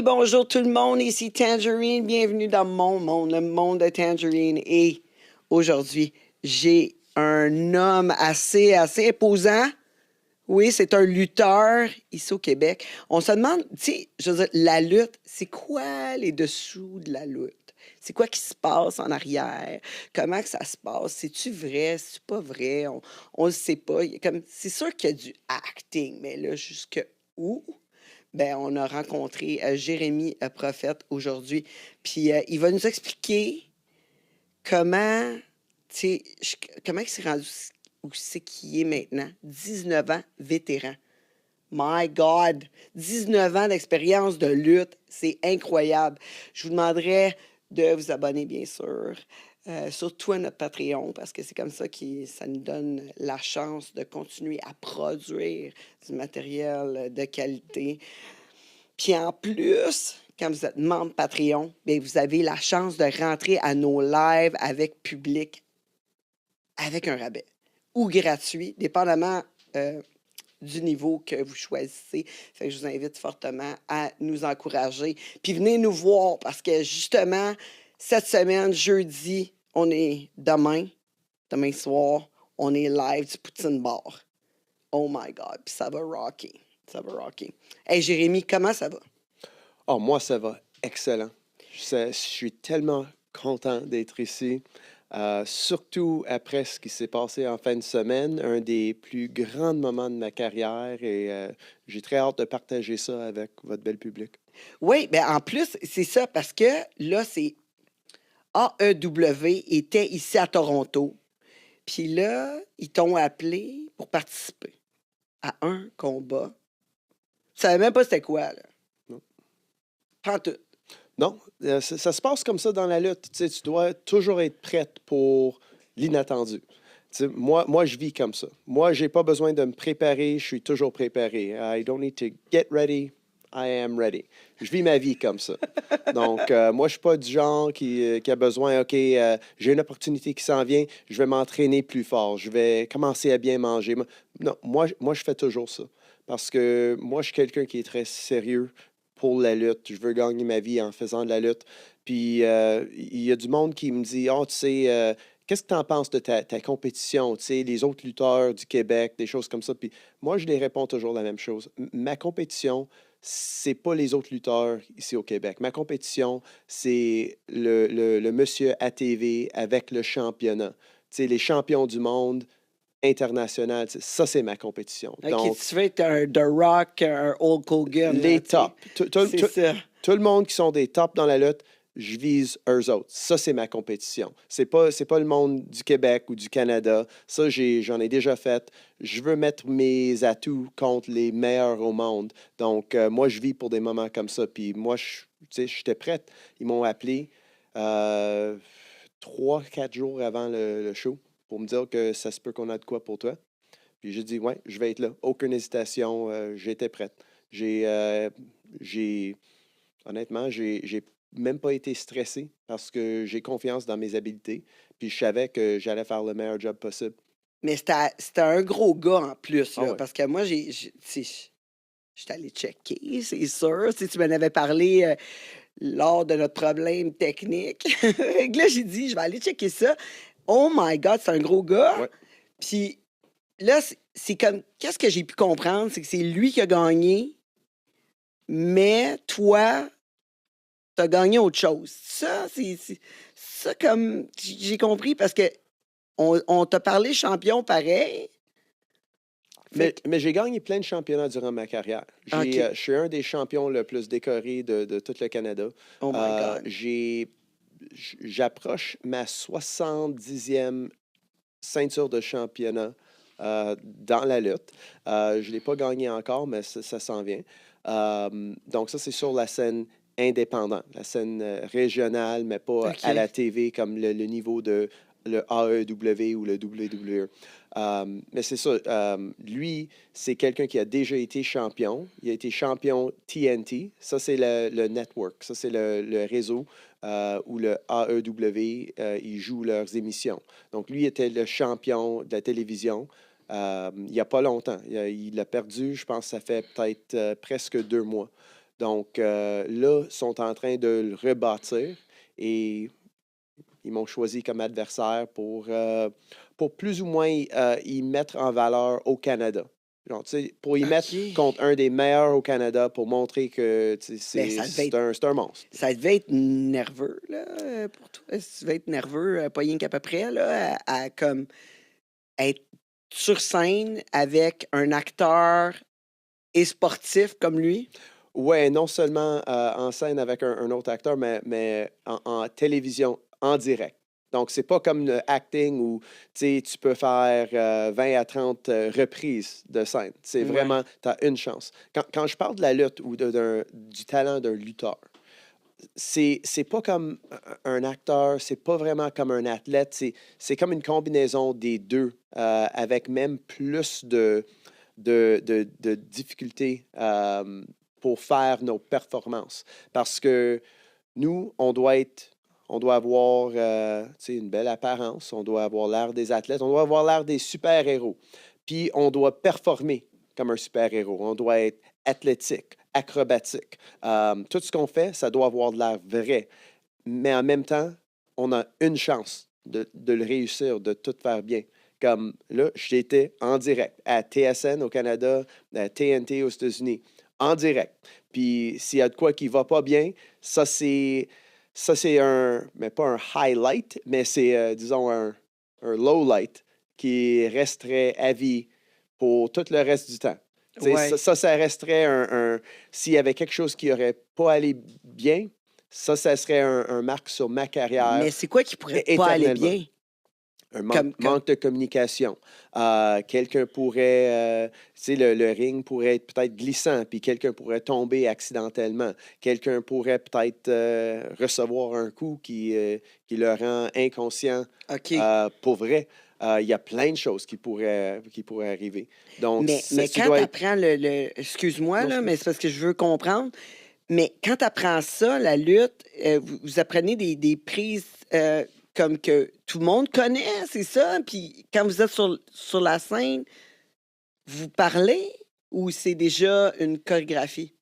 bonjour tout le monde, ici Tangerine, bienvenue dans mon monde, le monde de Tangerine. Et aujourd'hui, j'ai un homme assez imposant. Oui, c'est un lutteur ici au Québec. On se demande, tu sais, je veux dire, la lutte, c'est quoi les dessous de la lutte? C'est quoi qui se passe en arrière? Comment que ça se passe? C'est-tu vrai? C'est-tu pas vrai? On le sait pas. C'est sûr qu'il y a du acting, mais là, jusque où? Ben, on a rencontré Jérémy Prophète aujourd'hui. Puis il va nous expliquer comment, tu sais, comment il s'est rendu où c'est qu'il est maintenant. 19 ans, vétéran. My God! 19 ans d'expérience de lutte, c'est incroyable. Je vous demanderais de vous abonner, bien sûr, surtout à notre Patreon, parce que c'est comme ça que ça nous donne la chance de continuer à produire du matériel de qualité. Puis en plus, quand vous êtes membre Patreon, bien, vous avez la chance de rentrer à nos lives avec public avec un rabais ou gratuit, dépendamment du niveau que vous choisissez. Fait que je vous invite fortement à nous encourager. Puis venez nous voir parce que justement, cette semaine, jeudi, on est demain soir, on est live du Poutine Bar. Oh my God, puis ça va rocker. Ça va rocker. Hey Jérémy, comment ça va? Oh, moi, ça va excellent. Je suis tellement content d'être ici, surtout après ce qui s'est passé en fin de semaine, un des plus grands moments de ma carrière et j'ai très hâte de partager ça avec votre bel public. Oui, bien en plus, c'est ça, parce que là, c'est AEW était ici à Toronto. Puis là, ils t'ont appelé pour participer à un combat. Tu savais même pas c'était quoi, là. Non, Prends tout. non ça se passe comme ça dans la lutte. Tu sais, tu dois toujours être prête pour l'inattendu. Tu sais, moi, je vis comme ça. Moi, j'ai pas besoin de me préparer, je suis toujours préparé. I don't need to get ready, I am ready. Je vis ma vie comme ça. Donc, moi, je suis pas du genre qui a besoin, OK, j'ai une opportunité qui s'en vient, je vais m'entraîner plus fort, je vais commencer à bien manger. Non, moi, je fais toujours ça. Parce que moi, je suis quelqu'un qui est très sérieux pour la lutte. Je veux gagner ma vie en faisant de la lutte. Puis, il y a du monde qui me dit, oh, tu sais, qu'est-ce que tu en penses de ta compétition, tu sais, les autres lutteurs du Québec, des choses comme ça. Puis, moi, je les réponds toujours la même chose. Ma compétition, c'est pas les autres lutteurs ici au Québec. Ma compétition, c'est le monsieur à TV avec le championnat. Tu sais, les champions du monde international, ça, c'est ma compétition. OK, Donc, tu veux être un The Rock, un Hulk Hogan, là, les tu sais. tops. C'est ça. Tout le monde qui sont des tops dans la lutte, je vise eux autres. Ça, c'est ma compétition. C'est pas le monde du Québec ou du Canada. Ça, j'en ai déjà fait. Je veux mettre mes atouts contre les meilleurs au monde. Donc, moi, je vis pour des moments comme ça. Puis moi, tu sais, j'étais prête. Ils m'ont appelé 3, 4 jours avant le show pour me dire que ça se peut qu'on a de quoi pour toi. Puis j'ai dit, ouais, je vais être là. Aucune hésitation, j'étais prête. J'ai, euh, j'ai, honnêtement, j'ai même pas été stressé parce que j'ai confiance dans mes habiletés. Puis je savais que j'allais faire le meilleur job possible. Mais c'était un gros gars en plus, Ah là, ouais. parce que moi, tu sais, j'étais allé checker, c'est sûr. Tu sais, tu m'en avais parlé lors de notre problème technique. Fait que là, j'ai dit, je vais aller checker ça. Oh my God, c'est un gros gars. Ouais. Puis là, c'est comme, qu'est-ce que j'ai pu comprendre, c'est que c'est lui qui a gagné, mais toi, t'as gagné autre chose. Ça comme, j'ai compris parce que on t'a parlé champion pareil. Fait Mais j'ai gagné plein de championnats durant ma carrière. OK. Je suis un des champions le plus décorés de tout le Canada. Oh my Euh, God. j'ai, J'approche ma 70e ceinture de championnat dans la lutte. Je ne l'ai pas gagné encore, mais ça s'en vient. Donc ça, c'est sur la scène indépendante, la scène régionale, mais pas à la OK. TV comme le niveau de le AEW ou le WWE. Mais c'est ça, lui, c'est quelqu'un qui a déjà été champion. Il a été champion TNT. Ça, c'est le network. Ça, c'est le réseau où le AEW, ils jouent leurs émissions. Donc, lui était le champion de la télévision il n'y a pas longtemps. Il a perdu, je pense que ça fait peut-être presque 2 mois. Donc là, ils sont en train de le rebâtir et ils m'ont choisi comme adversaire pour plus ou moins y mettre en valeur au Canada. Genre, tu sais, pour y mettre OK. contre un des meilleurs au Canada pour montrer que tu sais, Ben, c'est un monstre. ça devait être nerveux, là, pour toi. Tu devais être nerveux, pas rien qu'à peu près, là, comme être sur scène avec un acteur et sportif comme lui. Ouais, non seulement en scène avec un autre acteur, mais en télévision, en direct. Donc, c'est pas comme le acting où tu sais, tu peux faire 20 à 30 reprises de scène. C'est Ouais. vraiment, tu as une chance. Quand je parle de la lutte ou du talent d'un lutteur, c'est pas comme un acteur, c'est pas vraiment comme un athlète, c'est comme une combinaison des deux, avec même plus de difficultés pour faire nos performances. Parce que nous, on doit avoir tu sais, une belle apparence, on doit avoir l'air des athlètes, on doit avoir l'air des super-héros. Puis on doit performer comme un super-héros. On doit être athlétique, acrobatique. Tout ce qu'on fait, ça doit avoir de l'air vrai. Mais en même temps, on a une chance de le réussir, de tout faire bien. Comme là, j'étais en direct à TSN au Canada, à TNT aux États-Unis, en direct. Puis s'il y a de quoi qui ne va pas bien, ça c'est mais pas un highlight, mais c'est, disons, un low light qui resterait à vie pour tout le reste du temps. Tu sais, Ouais. ça resterait s'il y avait quelque chose qui n'aurait pas allé bien, ça serait un marque sur ma Mais carrière c'est quoi qui pourrait pas aller éternellement. bien? Un Comme... manque de communication. Quelqu'un pourrait, tu sais, le ring pourrait être peut-être glissant, puis quelqu'un pourrait tomber accidentellement. Quelqu'un pourrait peut-être recevoir un coup qui le rend inconscient OK. pour vrai. Il y a plein de choses qui pourraient arriver. Donc, Mais tu quand dois tu être... apprends excuse-moi, Non, je là, t'en mais prie. c'est parce que je veux comprendre. Mais quand tu apprends ça, la lutte, vous apprenez des prises comme que tout le monde connaît, c'est ça? Puis quand vous êtes sur la scène, vous parlez ou c'est déjà une chorégraphie?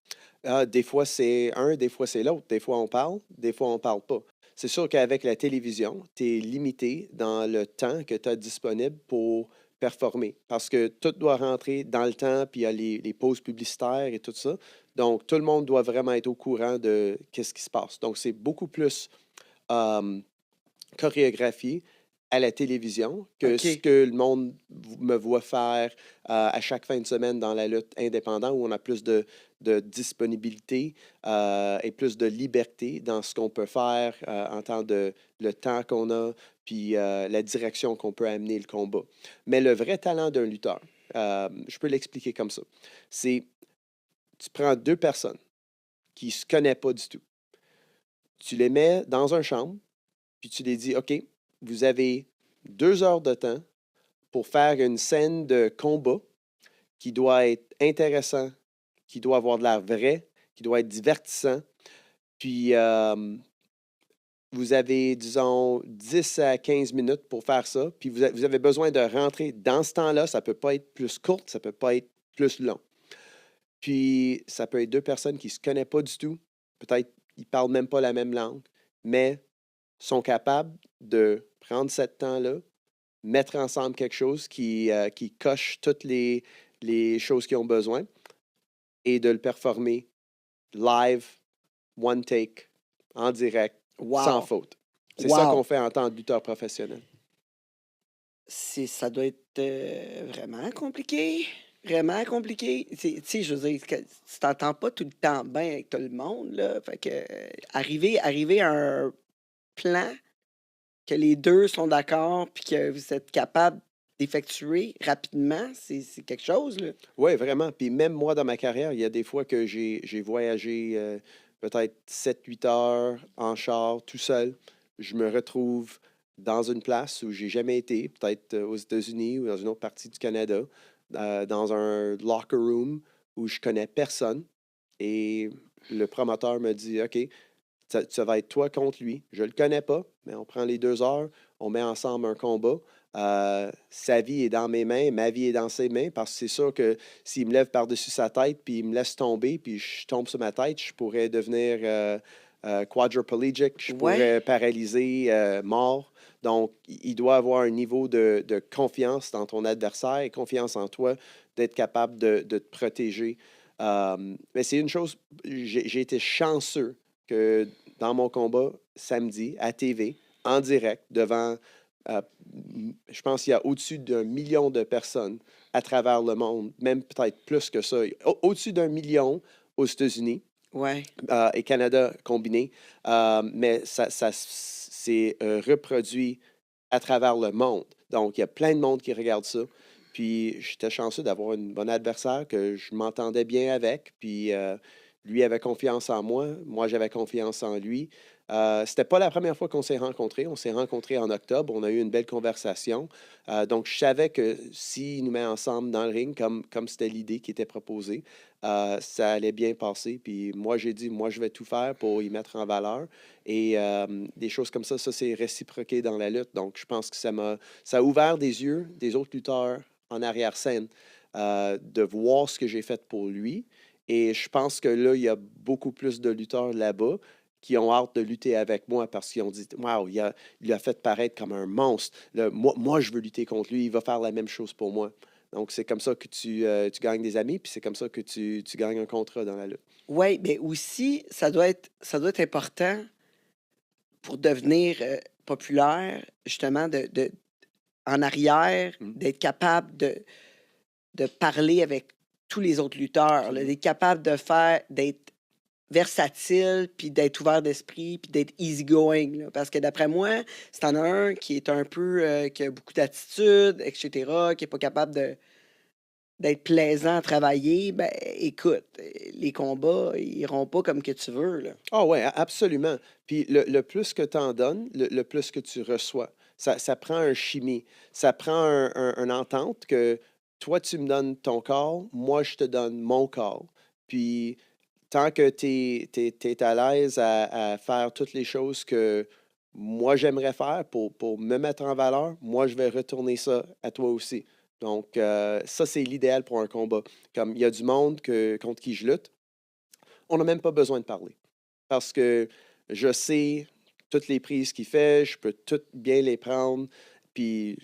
Des fois, c'est un, des fois, c'est l'autre. Des fois, on parle, des fois, on parle pas. C'est sûr qu'avec la télévision, tu es limité dans le temps que tu as disponible pour performer parce que tout doit rentrer dans le temps, puis il y a les pauses publicitaires et tout ça. Donc, tout le monde doit vraiment être au courant de qu'est-ce qui se passe. Donc, c'est beaucoup plus euh, chorégraphie à la télévision que ce OK. que le monde me voit faire à chaque fin de semaine dans la lutte indépendante où on a plus de disponibilité et plus de liberté dans ce qu'on peut faire en tant de le temps qu'on a puis la direction qu'on peut amener le combat. Mais le vrai talent d'un lutteur, je peux l'expliquer comme ça. C'est tu prends deux personnes qui ne se connaissent pas du tout. Tu les mets dans un chambre, puis tu les dis, OK, vous avez 2 heures de temps pour faire une scène de combat qui doit être intéressant, qui doit avoir de l'air vrai, qui doit être divertissant. Puis, vous avez, disons, 10 à 15 minutes pour faire ça. Puis, vous avez besoin de rentrer dans ce temps-là. Ça ne peut pas être plus court, ça ne peut pas être plus long. Puis, ça peut être deux personnes qui ne se connaissent pas du tout. Peut-être ils ne parlent même pas la même langue, mais sont capables de prendre ce temps-là, mettre ensemble quelque chose qui coche toutes les choses qu'ils ont besoin et de le performer live, one take, en direct, sans Wow. faute. C'est ça qu'on Wow. fait en tant que lutteur professionnel. Ça doit être vraiment compliqué. Vraiment compliqué. Tu sais, je veux dire, tu t'entends pas tout le temps bien avec tout le monde, là. Fait que arriver à un plan que les deux sont d'accord puis que vous êtes capable d'effectuer rapidement, c'est quelque chose, là. Oui, vraiment. Puis même moi, dans ma carrière, il y a des fois que j'ai voyagé peut-être 7 8 heures en char tout seul. Je me retrouve dans une place où j'ai jamais été, peut-être aux États-Unis ou dans une autre partie du Canada, dans un locker room où je connais personne. Et le promoteur me dit, OK, ça va être toi contre lui. Je le connais pas, mais on prend les 2 heures, on met ensemble un combat. Sa vie est dans mes mains, ma vie est dans ses mains, parce que c'est sûr que s'il me lève par-dessus sa tête, puis il me laisse tomber, puis je tombe sur ma tête, je pourrais devenir quadriplégique, je Ouais. pourrais paralyser, mort. Donc, il doit avoir un niveau de confiance dans ton adversaire et confiance en toi, d'être capable de te protéger. Mais c'est une chose, j'ai été chanceux que dans mon combat samedi à TV, en direct, devant, euh, je pense qu'il y a au-dessus d'un million de personnes à travers le monde, même peut-être plus que ça, au-dessus d'un million aux États-Unis Ouais. et Canada combiné, mais ça s'est reproduit à travers le monde. Donc, il y a plein de monde qui regarde ça. Puis, j'étais chanceux d'avoir une bonne adversaire que je m'entendais bien avec. Puis, lui avait confiance en moi. Moi, j'avais confiance en lui. C'était pas la première fois qu'on s'est rencontrés. On s'est rencontrés en octobre. On a eu une belle conversation. Donc, je savais que s'il nous met ensemble dans le ring, comme c'était l'idée qui était proposée, ça allait bien passer. Puis, moi, j'ai dit, moi, je vais tout faire pour y mettre en valeur. Et des choses comme ça c'est réciproqué dans la lutte. Donc, je pense que ça a ouvert des yeux des autres lutteurs en arrière-scène de voir ce que j'ai fait pour lui. Et je pense que là, il y a beaucoup plus de lutteurs là-bas qui ont hâte de lutter avec moi parce qu'ils ont dit waouh, il a fait paraître comme un monstre. Là, moi, je veux lutter contre lui. Il va faire la même chose pour moi. Donc, c'est comme ça que tu gagnes des amis, puis c'est comme ça que tu gagnes un contrat dans la lutte. Ouais, mais aussi, ça doit être important pour devenir populaire, justement, en arrière, Mm. d'être capable de parler avec tous les autres lutteurs, là, Absolument. d'être capable d'être versatile, puis d'être ouvert d'esprit, puis d'être easygoing. Là. Parce que d'après moi, si t'en as un qui est un peu, qui a beaucoup d'attitude, etc., qui est pas capable d'être plaisant à travailler, ben écoute, les combats, ils iront pas comme que tu veux, là. Ah ouais, absolument. Puis le plus que tu en donnes, le plus que tu reçois. Ça prend un chimie. Ça prend une entente que toi, tu me donnes ton corps, moi, je te donne mon corps. Puis tant que tu es, à l'aise à faire toutes les choses que moi, j'aimerais faire pour me mettre en valeur, moi, je vais retourner ça à toi aussi. Donc, ça, c'est l'idéal pour un combat. Comme il y a du monde contre qui je lutte, on n'a même pas besoin de parler parce que je sais toutes les prises qu'il fait, je peux toutes bien les prendre, puis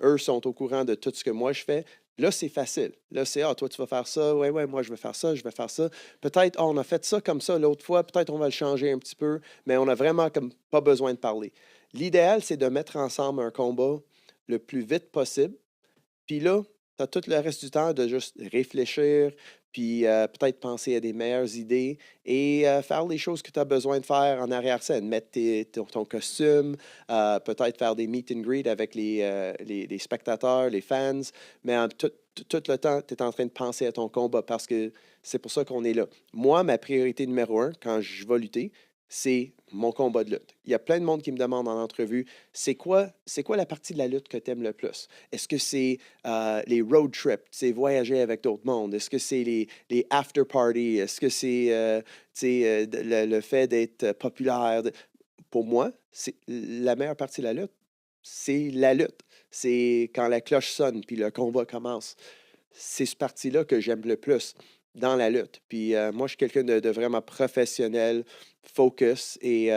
eux sont au courant de tout ce que moi je fais. Là, c'est facile. Là, c'est, ah, toi, tu vas faire ça, ouais, ouais, moi, je vais faire ça, je vais faire ça. Peut-être, ah, on a fait ça comme ça l'autre fois, peut-être on va le changer un petit peu, mais on a vraiment comme pas besoin de parler. L'idéal, c'est de mettre ensemble un combat le plus vite possible, puis là, tu as tout le reste du temps de juste réfléchir, puis peut-être penser à des meilleures idées et faire les choses que tu as besoin de faire en arrière-scène. Mettre ton costume, peut-être faire des meet and greet avec les spectateurs, les fans, mais tout le temps, tu es en train de penser à ton combat parce que c'est pour ça qu'on est là. Moi, ma priorité numéro un, quand je vais lutter, c'est mon combat de lutte. Il y a plein de monde qui me demande en entrevue, c'est quoi la partie de la lutte que tu aimes le plus? Est-ce que c'est les road trips, c'est voyager avec d'autres mondes? Est-ce que c'est les after parties? Est-ce que c'est le fait d'être populaire? Pour moi, c'est la meilleure partie de la lutte, c'est la lutte. C'est quand la cloche sonne puis le combat commence. C'est ce parti-là que j'aime le plus dans la lutte. Puis moi, je suis quelqu'un de vraiment professionnel, focus. Et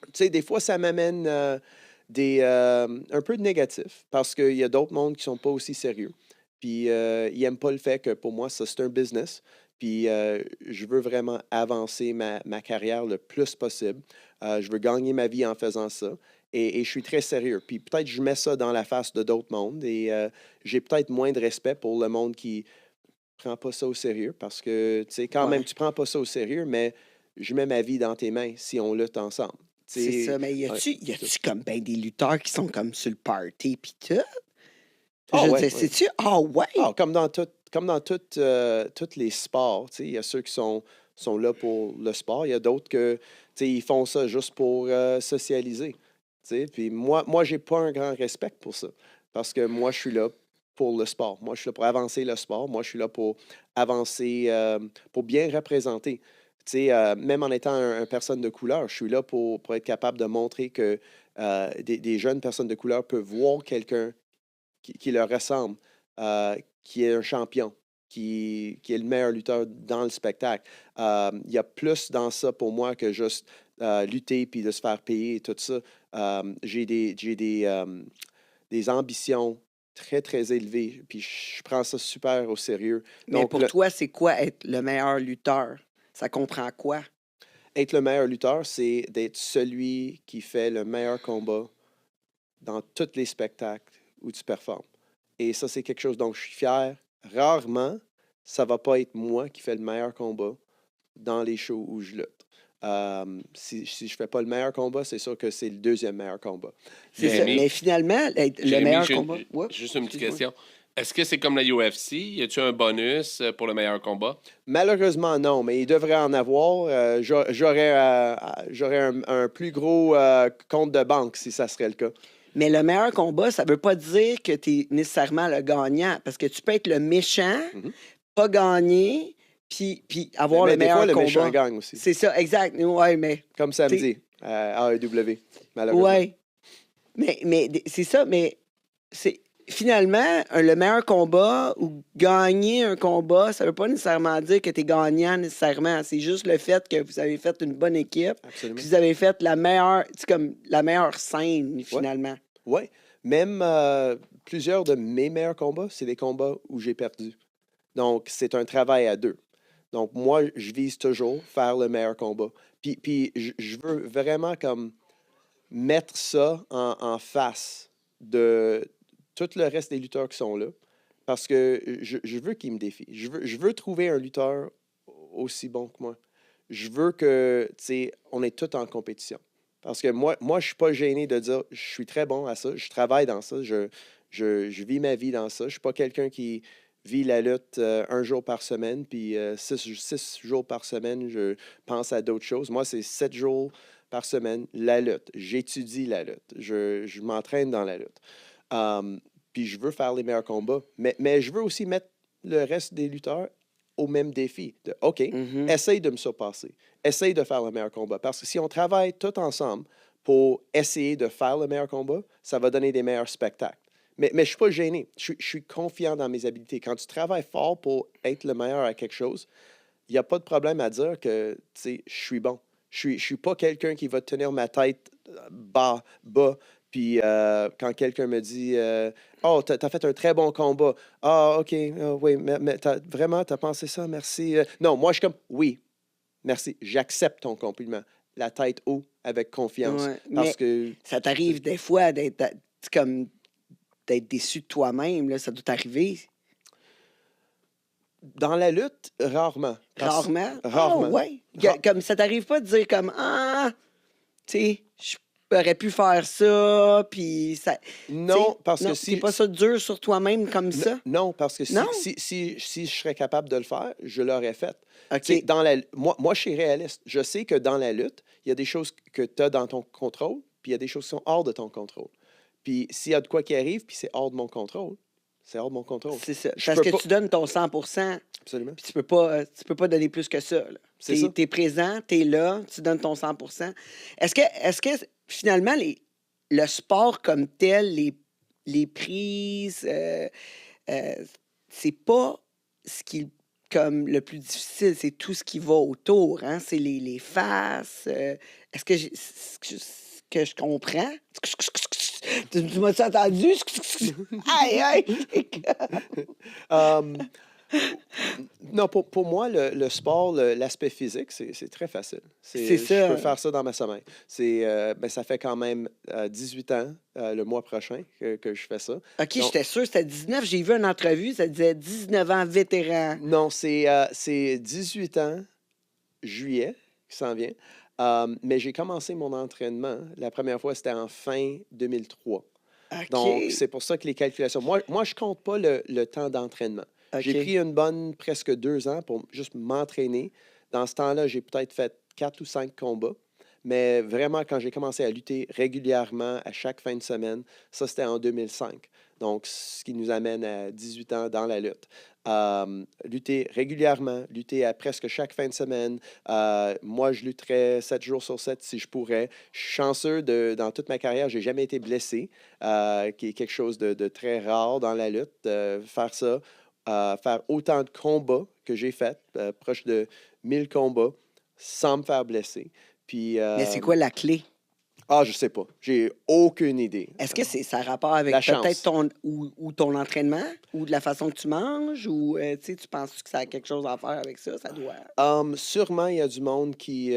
tu sais, des fois, ça m'amène un peu de négatif parce qu'il y a d'autres mondes qui sont pas aussi sérieux. Puis ils n'aiment pas le fait que pour moi, ça, c'est un business. Puis je veux vraiment avancer ma carrière le plus possible. Je veux gagner ma vie en faisant ça. Et je suis très sérieux. Puis peut-être je mets ça dans la face de d'autres mondes et j'ai peut-être moins de respect pour le monde qui prend pas ça au sérieux parce que, tu sais, quand même, Ouais, tu prends pas ça au sérieux, mais je mets ma vie dans tes mains si on lutte ensemble. Tu c'est sais, ça. Mais ouais, y c'est ça. a-tu comme ben des lutteurs qui sont comme sur le party pis tout? Ah Je veux ouais, dire, ouais. sais-tu? Ah ouais! Ah, comme dans tous les sports, tu sais, il y a ceux qui sont là pour le sport, il y a d'autres que, tu sais, ils font ça juste pour socialiser, tu sais. Puis moi, j'ai pas un grand respect pour ça, parce que moi, je suis là pour le sport. Moi, je suis là pour avancer le sport. Moi, je suis là pour avancer, pour bien représenter. sais, même en étant une personne de couleur, je suis là pour être capable de montrer que des jeunes personnes de couleur peuvent voir quelqu'un qui leur ressemble, qui est un champion, qui est le meilleur lutteur dans le spectacle. Il y a plus dans ça pour moi que juste lutter puis de se faire payer et tout ça. J'ai des ambitions très, très élevées, puis je prends ça super au sérieux. Mais Donc, pour toi, c'est quoi être le meilleur lutteur? Ça comprend quoi? être le meilleur lutteur, c'est d'être celui qui fait le meilleur combat dans tous les spectacles où tu performes. Et ça, c'est quelque chose dont je suis fier. Rarement, ça va pas être moi qui fais le meilleur combat dans les shows où je lutte. Si je fais pas le meilleur combat, c'est sûr que c'est le deuxième meilleur combat. C'est ça. Jérémy, Mais finalement, être le Jérémy, meilleur combat. Ouais, juste une petite excuse-moi. question. Est-ce que c'est comme la UFC? Y a-tu un bonus pour le meilleur combat? Malheureusement, non, mais il devrait en avoir. J'aurais un plus gros compte de banque si ça serait le cas. Mais le meilleur combat, ça veut pas dire que tu es nécessairement le gagnant. Parce que tu peux être le méchant, Mhm. pas gagner, puis avoir Mais le des meilleur fois, le combat. méchant gagne aussi. C'est ça, exact. Ouais, mais. Comme samedi à AEW, malheureusement. Ouais. Mais c'est ça, mais c'est. Finalement, le meilleur combat ou gagner un combat, ça veut pas nécessairement dire que tu es gagnant nécessairement. C'est juste le fait que vous avez fait une bonne équipe, Absolument. puis vous avez fait la meilleure, c'est comme la meilleure scène finalement. Oui. Même plusieurs de mes meilleurs combats, c'est des combats où j'ai perdu. Donc, c'est un travail à deux. Donc, moi, je vise toujours faire le meilleur combat. Puis je veux vraiment comme mettre ça en face de tout le reste des lutteurs qui sont là. Parce que je veux qu'ils me défient. Je veux trouver un lutteur aussi bon que moi. Je veux que, tu sais, on est tous en compétition. Parce que moi je ne suis pas gêné de dire je suis très bon à ça, je travaille dans ça, je vis ma vie dans ça. Je ne suis pas quelqu'un qui vit la lutte un jour par semaine, puis 6 jours par semaine, je pense à d'autres choses. Moi, c'est 7 jours par semaine, la lutte. J'étudie la lutte. Je m'entraîne dans la lutte. Puis je veux faire les meilleurs combats, mais je veux aussi mettre le reste des lutteurs au même défi. OK, Mhm. essaye de me surpasser. Essaye de faire le meilleur combat. Parce que si on travaille tout ensemble pour essayer de faire le meilleur combat, ça va donner des meilleurs spectacles. Mais je ne suis pas gêné. Je suis confiant dans mes habiletés. Quand tu travailles fort pour être le meilleur à quelque chose, il n'y a pas de problème à dire que tu sais, je suis bon. Je ne suis pas quelqu'un qui va tenir ma tête bas. Puis quand quelqu'un me dit oh, t'as fait un très bon combat. Ah, OK, oui, mais vraiment, t'as pensé ça, merci. Non, moi, je suis comme oui, merci, j'accepte ton compliment. La tête haut, avec confiance. Ouais. Parce Mais que ça t'arrive des fois d'être comme d'être déçu de toi-même, là, ça doit t'arriver dans la lutte, rarement. rarement. Rarement. Ah ouais. Ra- Comme ça t'arrive pas de dire comme tu sais, j'aurais pu faire ça, puis ça. Non, T'sais, parce non, que t'es pas ça dur sur toi-même comme ça. Non, parce que Non? si je serais capable de le faire, je l'aurais fait. Ok. Tu sais, moi, je suis réaliste. Je sais que dans la lutte, il y a des choses que tu as dans ton contrôle, puis il y a des choses qui sont hors de ton contrôle. Puis s'il y a de quoi qui arrive, puis c'est hors de mon contrôle, c'est hors de mon contrôle. C'est ça. Je Parce peux que pas- tu donnes ton 100%, Absolument. puis tu peux pas donner plus que ça. C'est ça. T'es présent, t'es là, tu donnes ton 100%. Est-ce que finalement, le sport comme tel, les prises, c'est pas ce qui comme le plus difficile, c'est tout ce qui va autour. Hein? C'est les faces. Est-ce que ce que je comprends? Tu m'as-tu entendu? Aïe, aïe! Um, non, pour moi, le sport, l'aspect physique, c'est très facile. C'est Je ça. peux faire ça dans ma semaine. Ça fait quand même 18 ans, le mois prochain, que je fais ça. OK, Donc- j'étais sûr que c'était 19. J'ai vu une entrevue, ça disait 19 ans vétéran. Non, c'est 18 ans, juillet, qui s'en vient. Mais j'ai commencé mon entraînement. La première fois, c'était en fin 2003. OK. Donc, c'est pour ça que les calculations. Moi je compte pas le temps d'entraînement. J'ai OK. pris une bonne presque 2 ans pour juste m'entraîner. Dans ce temps-là, j'ai peut-être fait 4 ou 5 combats. Mais vraiment, quand j'ai commencé à lutter régulièrement à chaque fin de semaine, ça, c'était en 2005. Donc, ce qui nous amène à 18 ans dans la lutte. lutter régulièrement, lutter à presque chaque fin de semaine. Moi, je lutterais 7 jours sur 7 si je pourrais. Je suis chanceux dans toute ma carrière, j'ai jamais été blessé, qui est quelque chose de très rare dans la lutte. Faire ça, faire autant de combats que j'ai fait, proche de 1000 combats, sans me faire blesser. Puis, Mais c'est quoi la clé? je sais pas. J'ai aucune idée. Est-ce que ça a rapport avec La peut-être chance. ou ton entraînement ou de la façon que tu manges ou tu penses que ça a quelque chose à faire avec ça? Ça doit. Sûrement, il y a du monde qui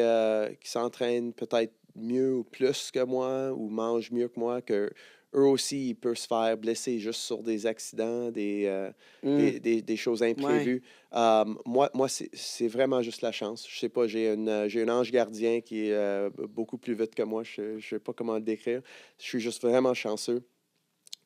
s'entraîne peut-être mieux ou plus que moi ou mange mieux que moi, que eux aussi, ils peuvent se faire blesser juste sur des accidents, des choses imprévues. Moi c'est vraiment juste la chance. Je sais pas, j'ai un ange gardien qui est beaucoup plus vite que moi. Je ne sais pas comment le décrire. Je suis juste vraiment chanceux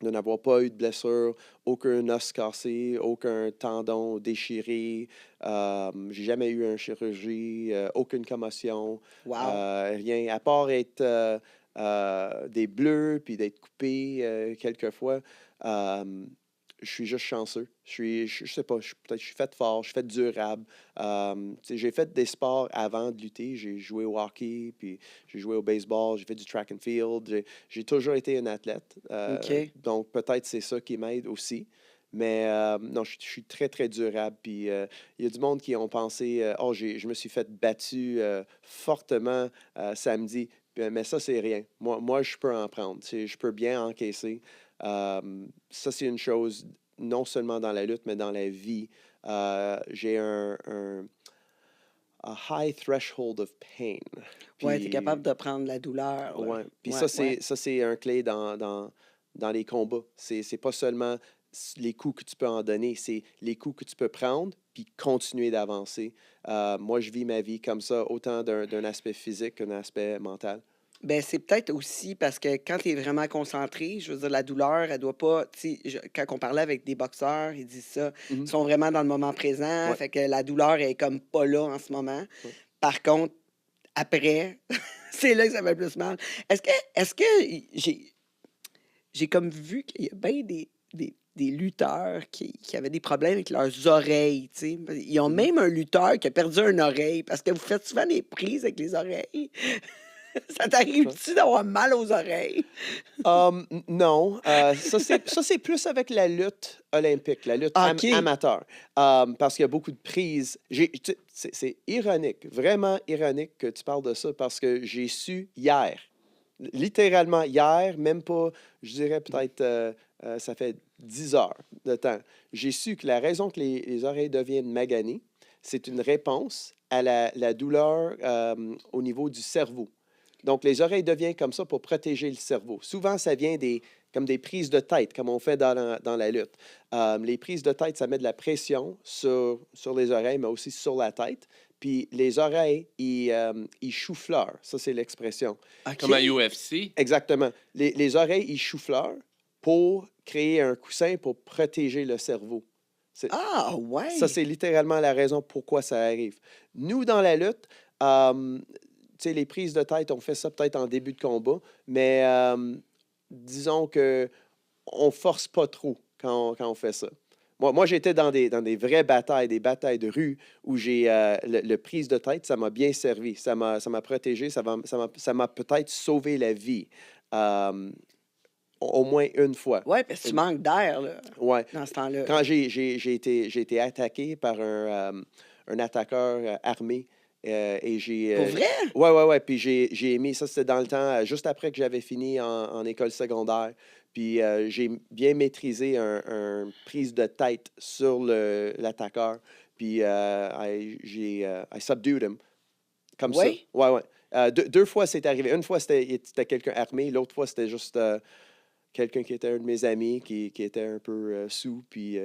de n'avoir pas eu de blessure, aucun os cassé, aucun tendon déchiré. J'ai jamais eu une chirurgie, aucune commotion, Wow. rien, à part être des bleus puis d'être coupé quelquefois. Euh, je suis juste chanceux. Je sais pas, peut-être je suis fait fort, je suis fait durable. J'ai fait des sports avant de lutter. J'ai joué au hockey, puis j'ai joué au baseball, j'ai fait du track and field. J'ai toujours été un athlète. OK. Donc, peut-être c'est ça qui m'aide aussi. Mais non, je suis très, très durable. Puis il y a du monde qui ont pensé, je me suis fait battu fortement samedi. Mais ça, c'est rien. Moi, je peux en prendre. Je peux bien encaisser. Ça, c'est une chose, non seulement dans la lutte, mais dans la vie. J'ai a high threshold of pain. Ouais, tu es Puis, capable de prendre la douleur. Là. ouais. Puis Ouais, ouais. ça, c'est un clé dans les combats. C'est pas seulement les coups que tu peux en donner, c'est les coups que tu peux prendre puis continuer d'avancer. Moi, je vis ma vie comme ça, autant d'un aspect physique qu'un aspect mental. Ben, c'est peut-être aussi parce que quand tu es vraiment concentré, je veux dire, la douleur, elle doit pas. Quand on parlait avec des boxeurs, ils disent ça. Ils Mhm. sont vraiment dans le moment présent. Ouais, Fait que la douleur est comme pas là en ce moment. ouais. Par contre, après, c'est là que ça fait plus mal. Est-ce que j'ai comme vu qu'il y a bien des lutteurs qui avaient des problèmes avec leurs oreilles, tu sais. Ils ont Mhm. même un lutteur qui a perdu une oreille parce que vous faites souvent des prises avec les oreilles. Ça t'arrive-tu d'avoir mal aux oreilles? Non, ça c'est plus avec la lutte olympique, la lutte OK. amateur, parce qu'il y a beaucoup de prises. C'est ironique, vraiment ironique que tu parles de ça, parce que j'ai su hier, littéralement hier, même pas, je dirais peut-être, ça fait 10 heures de temps, j'ai su que la raison que les oreilles deviennent maganées, c'est une réponse à la douleur au niveau du cerveau. Donc, les oreilles deviennent comme ça pour protéger le cerveau. Souvent, ça vient comme des prises de tête, comme on fait dans la lutte. Les prises de tête, ça met de la pression sur les oreilles, mais aussi sur la tête. Puis les oreilles, ils chou-fleurent. Ça, c'est l'expression. Comme à OK. UFC. Exactement. Les oreilles, ils chou-fleurent pour créer un coussin pour protéger le cerveau. Ah, Ça, ouais. c'est littéralement la raison pourquoi ça arrive. Nous, dans la lutte, tu sais, les prises de tête, on fait ça peut-être en début de combat, mais disons que on force pas trop quand on fait ça. Moi j'étais dans des vraies batailles, des batailles de rue où j'ai le prise de tête, ça m'a bien servi, ça m'a protégé, ça m'a peut-être sauvé la vie au moins une fois. Ouais, parce que tu Une- manques d'air, là, ouais. dans ce temps-là. Quand j'ai été attaqué par un attaqueur armé et j'ai. Pour vrai? Ouais, ouais, ouais. Puis j'ai mis ça, c'était dans le temps, juste après que j'avais fini en école secondaire. Puis j'ai bien maîtrisé un prise de tête sur l'attaqueur. Puis I subdued him. Comme ça. Oui? Ouais, ouais. Deux fois, c'est arrivé. Une fois, c'était quelqu'un armé. L'autre fois, c'était juste quelqu'un qui était un de mes amis qui était un peu sous. Puis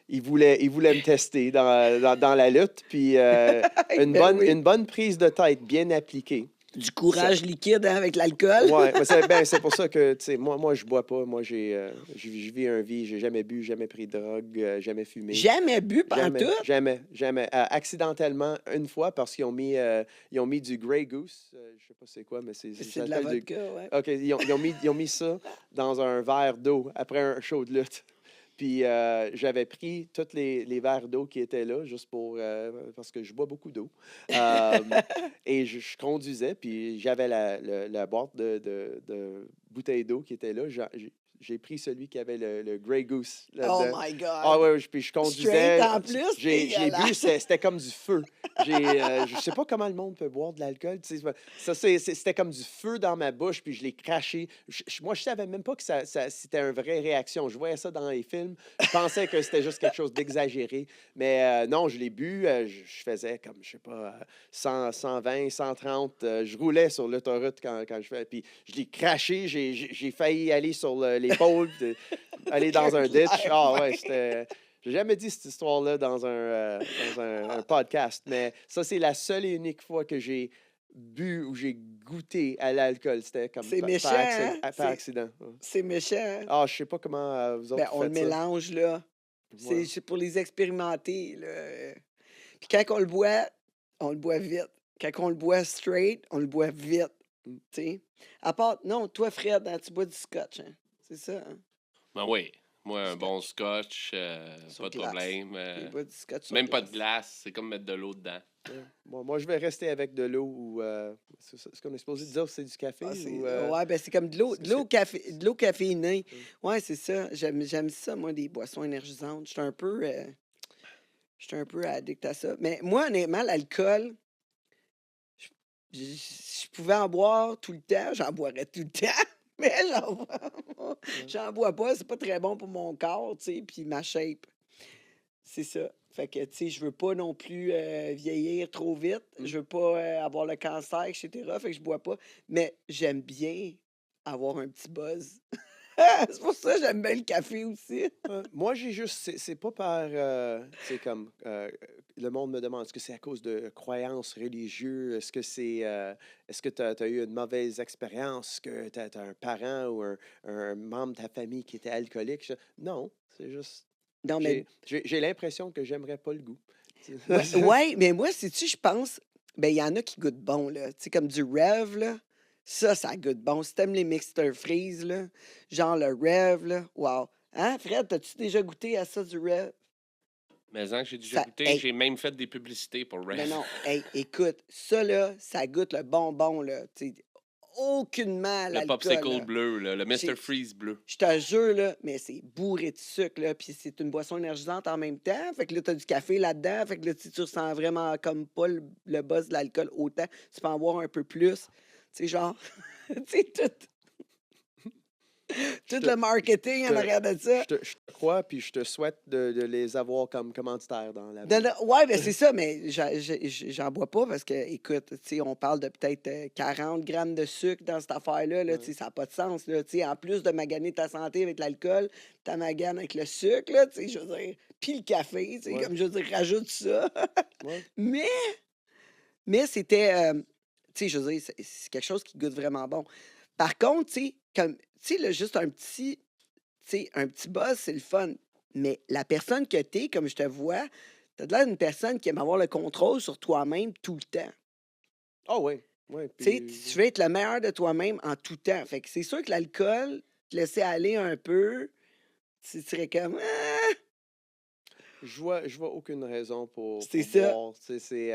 il voulait me tester dans la lutte. Puis une Ben bonne, oui. une bonne prise de tête bien appliquée. Du courage liquide hein, avec l'alcool? Ouais, mais c'est pour ça que, tu sais, moi, je bois pas. Moi, je vis un vie. J'ai jamais bu, jamais pris de drogue, jamais fumé. Jamais bu Jamais, pantoute? jamais, jamais. Accidentellement, une fois, parce qu'ils ont mis du Grey Goose. Je sais pas c'est quoi, mais ça C'est de la s'appelle vodka, ouais. OK, ils ont mis ça dans un verre d'eau après un show de lutte. Puis j'avais pris tous les verres d'eau qui étaient là, juste pour parce que je bois beaucoup d'eau. Et je conduisais, puis j'avais la boîte de bouteilles d'eau qui était là. J'ai pris celui qui avait le Grey Goose Oh là-dedans. my God! Ah ouais, puis je Straight conduisais. en plus, J'ai bu, dégueulasse. c'était comme du feu. Je sais pas comment le monde peut boire de l'alcool. Tu sais, c'était comme du feu dans ma bouche, puis je l'ai craché. Moi, je savais même pas que c'était une vraie réaction. Je voyais ça dans les films. Je pensais que c'était juste quelque chose d'exagéré. Mais non, je l'ai bu. Je faisais comme, je sais pas, 100, 120, 130. Je roulais sur l'autoroute quand je fais. Puis je l'ai craché. J'ai failli aller sur l'épaule, aller dans un ditch. Ah ouais, c'était. J'ai jamais dit cette histoire-là dans un podcast, mais ça, c'est la seule et unique fois que j'ai bu ou j'ai goûté à l'alcool. C'était comme C'est méchant, hein? par accident. Ouais. C'est méchant. Hein? Ah, je sais pas comment vous autres Ben, on le faites ça. mélange, là. Ouais. C'est pour les expérimenter, là. Puis quand on le boit vite. Quand on le boit straight, on le boit vite. Mm. Tu sais? À part, non, toi, Fred, hein, tu bois du scotch, hein? C'est ça, hein? Ben oui. Moi, un Scotch. bon scotch, Sur pas de glace. problème. Il boit du scotch sur Même pas de glace. glace, c'est comme mettre de l'eau dedans. Ouais. Moi, je vais rester avec de l'eau ou. Ce qu'on est supposé dire, c'est du café Ah, ou. ouais, ben c'est comme de l'eau de l'eau caféinée. Ouais, c'est ça. J'aime ça, moi, des boissons énergisantes. J'étais un peu addict à ça. Mais moi, honnêtement, l'alcool, je pouvais en boire tout le temps. J'en boirais tout le temps. Mais j'en bois pas. C'est pas très bon pour mon corps, tu sais, puis ma shape. C'est ça. Fait que, tu sais, je veux pas non plus vieillir trop vite. Je veux pas avoir le cancer, etc. Fait que je bois pas. Mais j'aime bien avoir un petit buzz. C'est pour ça que j'aime bien le café aussi. Moi, j'ai juste. C'est pas par. C'est comme. Le monde me demande est-ce que c'est à cause de croyances religieuses? Est-ce que c'est. Est-ce que tu as eu une mauvaise expérience? Que tu as un parent ou un membre de ta famille qui était alcoolique? Non, c'est juste. Non, mais. J'ai l'impression que j'aimerais pas le goût. Ouais, mais moi, si je pense. Ben, il y en a qui goûtent bon, là. Tu sais, comme du Rev, là. Ça goûte bon. Si t'aimes les Mixter Freeze, là, genre le Rev, là, wow. Hein, Fred, t'as-tu déjà goûté à ça, du Rev? Mais que j'ai déjà goûté, hey, j'ai même fait des publicités pour Red. Mais non, hey, écoute, ça, là, ça goûte le bonbon, là. Tu sais, aucunement Le l'alcool. popsicle là. bleu, là, le Mr. Freeze bleu. Je te jure, là, mais c'est bourré de sucre, là, puis c'est une boisson énergisante en même temps. Fait que là, t'as du café là-dedans. Fait que là, tu ressens vraiment comme pas le buzz de l'alcool autant. Tu peux en boire un peu plus. Tu sais, genre, tu sais, tout le marketing en arrière de ça. Je te crois, puis je te souhaite de les avoir comme commanditaires dans la vie. Ouais, ben c'est ça, mais j'en bois pas parce que, écoute, tu sais, on parle de peut-être 40 grammes de sucre dans cette affaire-là. Là, tu sais, ça n'a pas de sens. Là, tu sais, en plus de maganer ta santé avec l'alcool, ta magane avec le sucre, là, tu sais, je veux dire, puis le café, tu sais, comme je veux dire, rajoute ça. Ouais. Mais c'était, tu sais, je veux dire, c'est quelque chose qui goûte vraiment bon. Par contre, tu sais, comme, tu sais, là, juste un petit buzz, c'est le fun. Mais la personne que t'es, comme je te vois, t'as l'air d'une personne qui aime avoir le contrôle sur toi-même tout le temps. Ah oui. Ouais, Tu sais, tu veux être le meilleur de toi-même en tout temps. Fait que c'est sûr que l'alcool, te laisser aller un peu, tu serais comme... Ah! Je vois aucune raison pour C'est ça. boire. C'est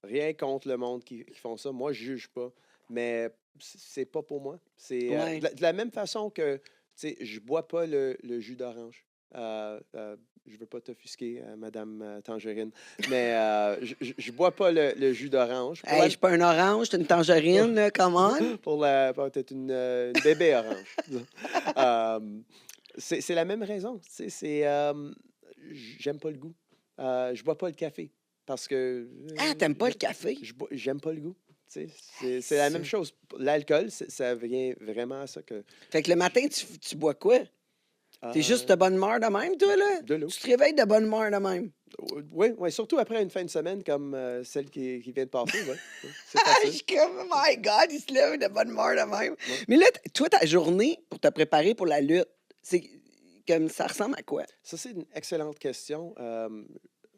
rien contre le monde qui font ça. Moi, je juge pas. Mais c'est pas pour moi. C'est Ouais. de la même façon que je bois pas le jus d'orange. Je veux pas t'offusquer, Madame Tangerine. Mais je bois pas le jus d'orange. Hey, je suis pas un orange, t'es une tangerine, là, come on. Pour peut-être une bébé orange. C'est la même raison. J'aime pas le goût. Je bois pas le café parce que. Ah, t'aimes pas le café? J'aime pas le goût. C'est la même chose. L'alcool, ça vient vraiment à ça que. Fait que le matin, tu bois quoi? T'es juste de bonne humeur de même, toi, là? De l'eau. Tu te réveilles de bonne humeur de même. Oui, surtout après une fin de semaine comme celle qui vient de passer. Ouais. C'est Je facile. suis comme, oh my God, il se lève de bonne humeur de même. Mais là, toi, ta journée pour te préparer pour la lutte, c'est comme ça ressemble à quoi? Ça, c'est une excellente question.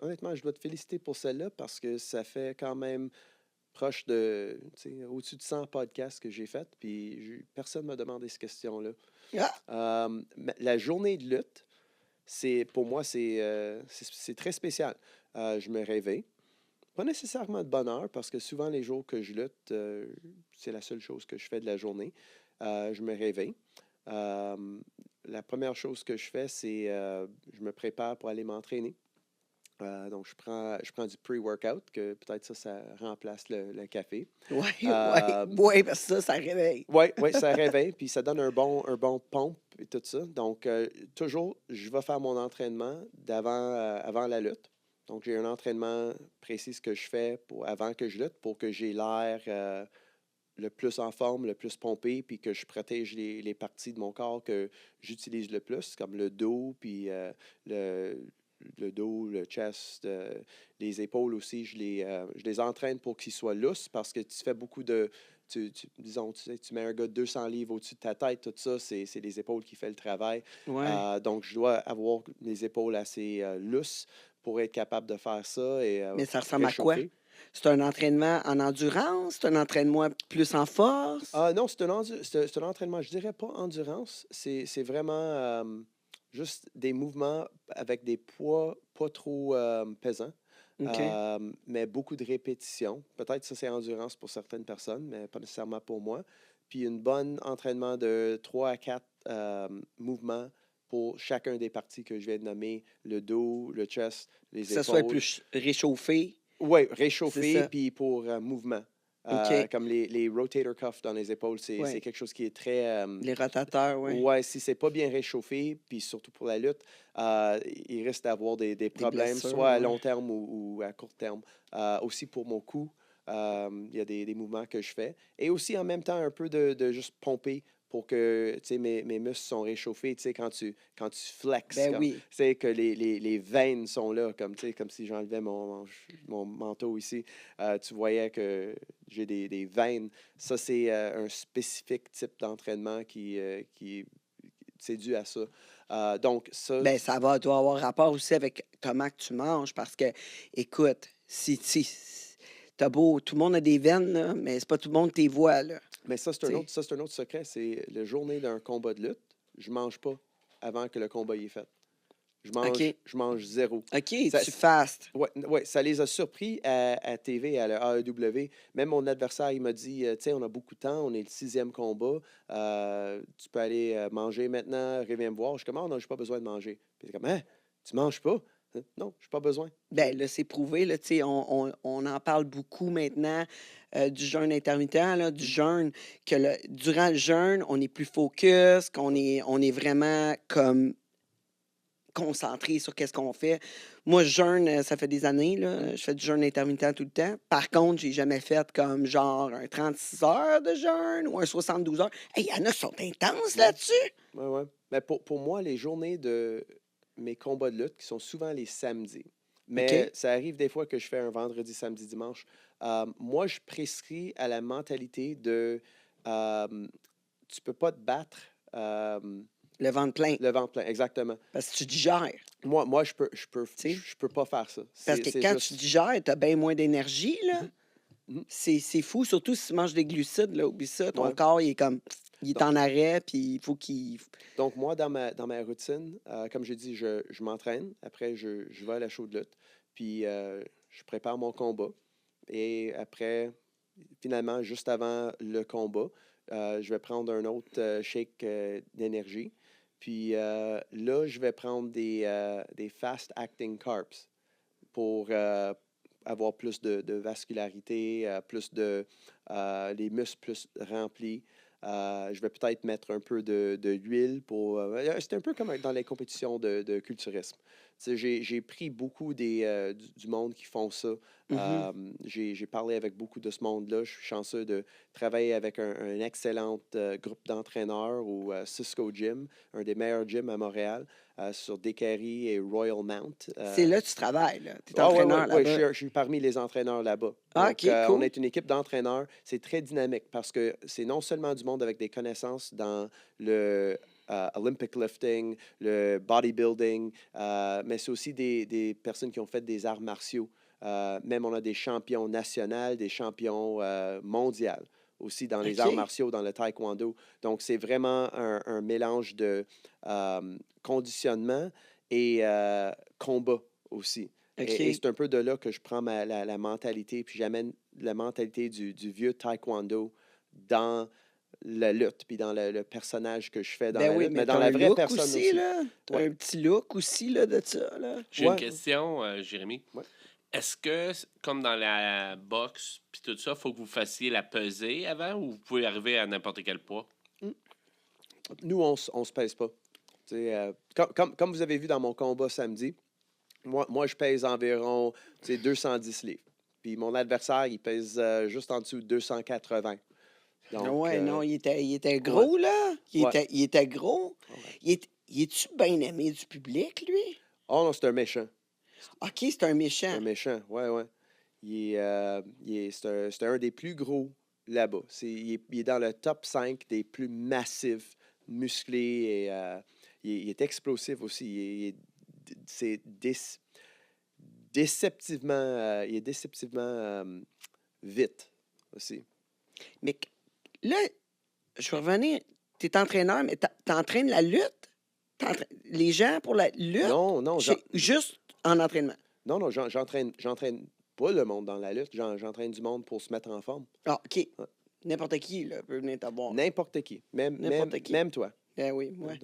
Honnêtement, je dois te féliciter pour celle-là parce que ça fait quand même proche de, au-dessus de 100 podcasts que j'ai fait, puis personne ne m'a demandé cette question-là. Ah, La journée de lutte, pour moi, c'est très spécial. Je me réveille. Pas nécessairement de bonne heure, parce que souvent, les jours que je lutte, c'est la seule chose que je fais de la journée. Je me réveille. Euh, la première chose que je fais, c'est je me prépare pour aller m'entraîner. Donc, je prends du pre-workout, que peut-être ça remplace le café. Oui, oui, Euh, oui, parce que ça réveille. Oui, ouais, ça réveille, puis ça donne un bon pompe et tout ça. Donc, toujours, je vais faire mon entraînement avant la lutte. Donc, j'ai un entraînement précis que je fais avant que je lutte pour que j'ai l'air le plus en forme, le plus pompé, puis que je protège les parties de mon corps que j'utilise le plus, comme le dos, puis le, le dos, le chest, les épaules aussi. Je les entraîne pour qu'ils soient lousses parce que tu fais beaucoup de. Disons, tu mets un gars de 200 livres au-dessus de ta tête, tout ça, c'est les épaules qui font le travail. Ouais. Donc, je dois avoir les épaules assez lousses pour être capable de faire ça et Mais ça ressemble à quoi? réchauffer. C'est un entraînement en endurance? C'est un entraînement plus en force? Ah non, c'est un entraînement, je dirais pas endurance, c'est vraiment juste des mouvements avec des poids pas trop pesants, OK. mais beaucoup de répétitions. Peut-être ça c'est endurance pour certaines personnes, mais pas nécessairement pour moi. Puis une bonne entraînement de 3 à 4 mouvements pour chacun des parties que je viens de nommer, le dos, le chest, Que les ça soit épaules. plus réchauffé. Oui, C'est réchauffer, ça. puis pour mouvement. OK. Comme les rotator cuffs dans les épaules, c'est Ouais. quelque chose qui est très. Les rotateurs, oui. Ouais, si c'est pas bien réchauffé, puis surtout pour la lutte, il risque d'avoir des problèmes, blessures, soit à ouais. long terme ou à court terme. Aussi pour mon cou, il y a des mouvements que je fais. Et aussi en même temps, un peu de juste pomper pour que tu sais, mes muscles sont réchauffés. Tu sais, quand tu flexes, Ben oui. tu sais, que les veines sont là, comme, tu sais, comme si j'enlevais mon manteau ici. Tu voyais que j'ai des veines. Ça, c'est un spécifique type d'entraînement qui c'est dû à ça. Donc, ça, Ben, ça doit avoir rapport aussi avec comment que tu manges parce que, écoute, si t'as beau, tout le monde a des veines, là, mais c'est pas tout le monde tes voix, là. mais ça, Tu sais. c'est un autre secret. C'est la journée d'un combat de lutte. Je mange pas avant que le combat y est fait. OK. Je mange zéro. OK, Ça, tu fastes. ouais, ouais, ça les a surpris à TV, à la AEW. Même mon adversaire, il m'a dit, tu sais, on a beaucoup de temps, on est le 6e combat, tu peux aller manger maintenant, reviens me voir. Je suis comme, ah non, j'ai pas besoin de manger. Puis il est comme, hein, tu manges pas? Non, j'ai pas besoin. Ben là, c'est prouvé, là, tu sais, on en parle beaucoup maintenant du jeûne intermittent, là, du jeûne, que durant le jeûne, on est plus focus, on est vraiment comme concentré sur qu'est-ce qu'on fait. Moi, je jeûne, ça fait des années, là, je fais du jeûne intermittent tout le temps. Par contre, j'ai jamais fait comme genre un 36 heures de jeûne ou un 72 heures. Hey, il y en a qui sont intenses Ouais, là-dessus. ouais, ouais. Mais pour moi, les journées de mes combats de lutte, qui sont souvent les samedis, mais OK? ça arrive des fois que je fais un vendredi, samedi, dimanche. Moi, je prescris à la mentalité de euh, tu peux pas te battre Le ventre plein. le ventre plein. Exactement. Parce que tu digères. Moi, Tu sais. je peux pas faire ça. Parce que C'est quand tu juste. digères, tu as bien moins d'énergie, là. Mhm, mhm. C'est fou, surtout si tu manges des glucides, là, oublie ça. Ton Ouais. corps, il est comme, il est Donc, en arrêt, puis il faut qu'il... donc, moi, dans ma routine, comme j'ai dit, je m'entraîne. Après, je vais à la show de lutte. Puis, je prépare mon combat. Et après, finalement, juste avant le combat, je vais prendre un autre shake d'énergie. Puis là, je vais prendre des fast-acting carbs pour avoir plus de vascularité, plus les muscles plus remplis. Je vais peut-être mettre un peu de l'huile pour. C'est un peu comme dans les compétitions de culturisme. Tu sais, j'ai pris beaucoup du monde qui font ça. Mhm. J'ai parlé avec beaucoup de ce monde-là. Je suis chanceux de travailler avec un excellent groupe d'entraîneurs au Cisco Gym, un des meilleurs gyms à Montréal, sur Décarie et Royal Mount. C'est là que tu travailles, là. Tu es Ah ouais, ouais, entraîneur ouais, là-bas. je suis parmi les entraîneurs là-bas. Ah, Donc, OK, on cool. est une équipe d'entraîneurs. C'est très dynamique parce que c'est non seulement du monde avec des connaissances dans le Olympic lifting, le bodybuilding, mais c'est aussi des personnes qui ont fait des arts martiaux. Même on a des champions nationaux, des champions mondiaux aussi dans les arts OK. martiaux, dans le taekwondo. Donc, c'est vraiment un mélange de conditionnement et combat aussi. OK. Et c'est un peu de là que je prends la mentalité, puis j'amène la mentalité du vieux taekwondo dans la lutte, puis dans le personnage que je fais dans Ben la oui, lutte, mais mais dans t'as la un vraie look personne aussi, aussi. là. T'as Ouais. un petit look aussi, là, de ça, là. J'ai une Ouais. question, Jérémy. Ouais. Est-ce que, comme dans la boxe puis tout ça, il faut que vous fassiez la pesée avant ou vous pouvez arriver à n'importe quel poids? Nous, on se pèse pas. Tu sais, comme vous avez vu dans mon combat samedi, moi je pèse environ 210 livres. Puis mon adversaire, il pèse juste en dessous de 280. Donc, Ouais, non, il était gros, là. Ouais. Il était gros. Ouais. Il est-tu bien aimé du public, lui? Oh non, c'est un méchant. OK, c'est un C'est méchant. un méchant, ouais. C'est un des plus gros là-bas. Il est dans le top 5 des plus massifs, musclés, et il est explosif aussi. C'est déceptivement, il est déceptivement vite aussi. Mais là, je vais revenir. Tu es entraîneur, mais t'entraînes la lutte? Les gens pour la lutte? Non, Juste en entraînement. non, j'entraîne pas le monde dans la lutte. J'entraîne du monde pour se mettre en forme. Ah, OK. Ouais. N'importe qui, là, peut venir t'avoir. N'importe qui. N'importe qui. Même toi. Ben oui, moi.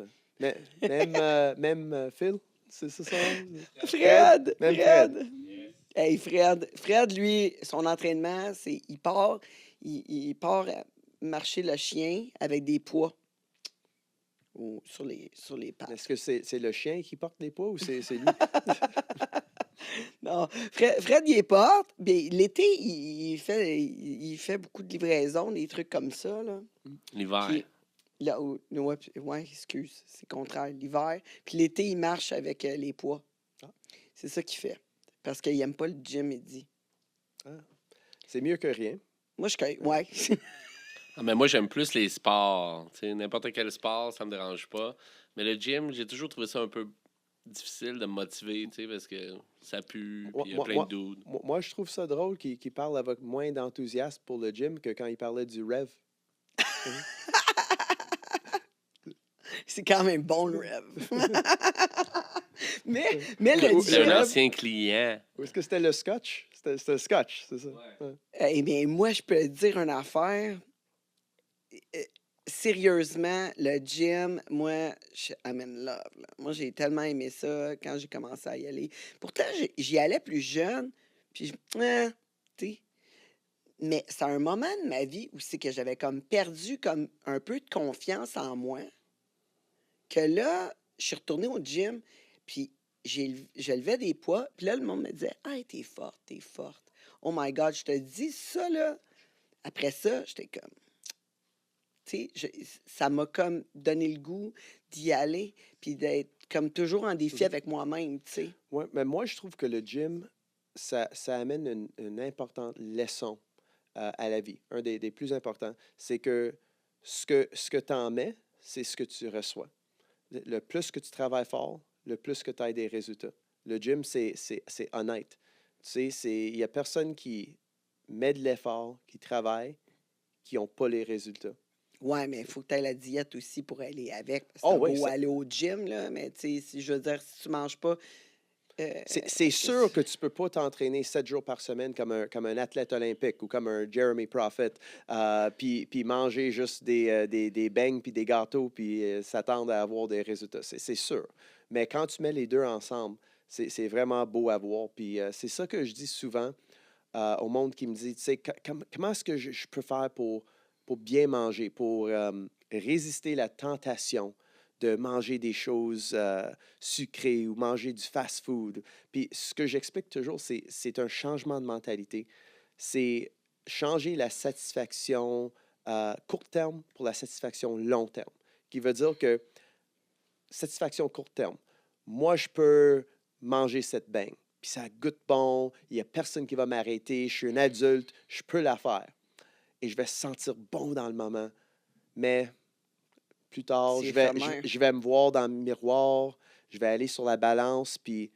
Même Phil, c'est ça? Fred! Même Fred! Hey, Fred, lui, son entraînement, c'est il part marcher le chien avec des poids sur les pattes. Est-ce que c'est le chien qui porte les poids ou c'est lui? Non, Fred, il est porte. Puis l'été, il fait beaucoup de livraisons, des trucs comme ça, là. L'hiver. Puis, là où, ouais, excuse, c'est contraire, l'hiver. Puis l'été, il marche avec les poids. Ah. C'est ça qu'il fait. Parce qu'il n'aime pas le gym, il dit. C'est mieux que rien. Moi, ouais. Ah, mais moi, j'aime plus les sports. Tu sais, n'importe quel sport, ça me dérange pas. Mais le gym, j'ai toujours trouvé ça un peu difficile de me motiver, tu sais, parce que ça pue, puis il y a plein de dudes. Moi, je trouve ça drôle qu'il parle avec moins d'enthousiasme pour le gym que quand il parlait du rêve. C'est quand même bon, le rêve. mais le C'est un gym... ancien client. Ou est-ce que c'était le scotch? C'était le scotch, c'est ça? Ouais. Eh bien, moi, je peux te dire une affaire. Sérieusement, le gym, moi, I'm in love. Là. Moi, j'ai tellement aimé ça quand j'ai commencé à y aller. Pourtant, j'y allais plus jeune. Puis, tu sais. Mais c'est un moment de ma vie où c'est que j'avais comme perdu comme un peu de confiance en moi. Que là, je suis retournée au gym, puis je levais des poids. Puis là, le monde me disait « Hey, t'es forte, t'es forte. Oh my God, je te dis ça, là. » Après ça, j'étais comme... Tu sais, ça m'a comme donné le goût d'y aller, puis d'être comme toujours en défi avec moi-même, tu sais. Oui, mais moi, je trouve que le gym, ça amène une importante leçon à la vie. Un des plus importants, c'est que ce que tu en mets, c'est ce que tu reçois. Le plus que tu travailles fort, le plus que tu as des résultats. Le gym, c'est honnête. Tu sais, il n'y a personne qui met de l'effort, qui travaille, qui n'ont pas les résultats. Ouais, mais il faut que tu aies la diète aussi pour aller avec. Parce que Oh, c'est oui, beau ça- aller au gym, là, mais tu sais, si je veux dire, si tu manges pas... C'est sûr que tu ne peux pas t'entraîner 7 jours par semaine comme un athlète olympique ou comme un Jeremy Prophet, puis manger juste des beignes puis des gâteaux puis s'attendre à avoir des résultats. C'est sûr. Mais quand tu mets les deux ensemble, c'est vraiment beau à voir. Puis c'est ça que je dis souvent au monde qui me dit, tu sais, comment est-ce que je peux faire pour bien manger, pour résister la tentation de manger des choses sucrées ou manger du fast-food. Puis ce que j'explique toujours, c'est un changement de mentalité. C'est changer la satisfaction court terme pour la satisfaction long terme. Qui veut dire que satisfaction court terme, moi, je peux manger cette beigne, puis ça goûte bon, il n'y a personne qui va m'arrêter, je suis un adulte, je peux la faire. Et je vais se sentir bon dans le moment. Mais plus tard, C'est je vais me voir dans le miroir, je vais aller sur la balance, puis